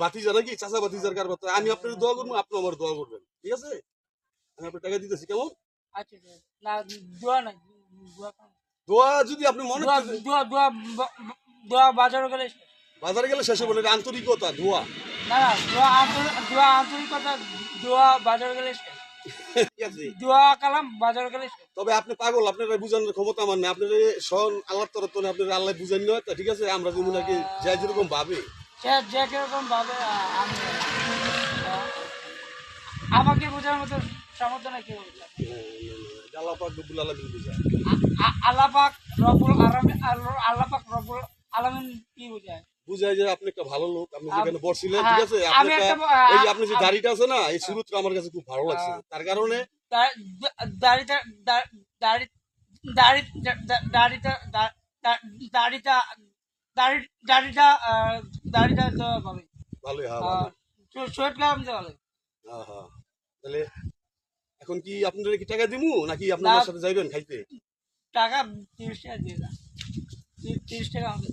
ভাতিজা নাকি চাচা ভাতিজার কারবার, আমি আপনার দোয়া করবো, আপনি আমার দোয়া করবেন, ঠিক আছে? আমি আপনার টাকা দিতেছি, কেমন? আচ্ছা না, দোয়া না, দোয়া দোয়া যদি আপনি মনে দোয়া করেন, দোয়া দোয়া দোয়া বাজারে গেলে বাজারে গেলে শেষে বলে আন্তরিকতা দোয়া। না না, দোয়া আন্তরিকতা, দোয়া বাজারে গেলে ঠিক আছে, দোয়া কালাম বাজারে গেলে তবে আপনি পাগল, আপনার বুঝানোর ক্ষমতা আমার নেই, আপনার সন আল্লাহ তরফ থেকে আপনার আল্লাহ বুঝান না, ঠিক আছে? আমরা যেমন আর কি যাই যেরকম ভাবে, সে যে কিরকম ভাবে আমি আমাকে বোঝার মতো সামর্থ্য নাই, কেউ বুঝলাম আল্লাহ পাক রব্বুল আলামিন বুঝায়। আল্লাহ পাক রব্বুল আলামিন, আল্লাহ পাক রব্বুল আলামিন কি বোঝায়? বুঝায় যে আপনি একটা ভালো লোক, আপনি যেখানে বসছিলেন, হ্যাঁ, ঠিক আছে? আমি আপনি একটা এই যে আপনি যে দাড়িটা আছে না, এই শুরুটা আমার কাছে খুব ভালো লাগছে, তার কারণে দাড়িটা দাড়ি দাড়ি দাড়িটা দাড়িটা দাড়িটা দাড়িটা তো ভাবে ভালোই। হ্যাঁ ভালো। শর্ট কালাম তো ভালো। হ্যাঁ হ্যাঁ, তাহলে এখন কি আপনাদের কি টাকা দিমু নাকি আপনার সাথে যাইবেন খাইতে? টাকা 30 টাকা দিয়ে দাও, 30 টাকা আমাকে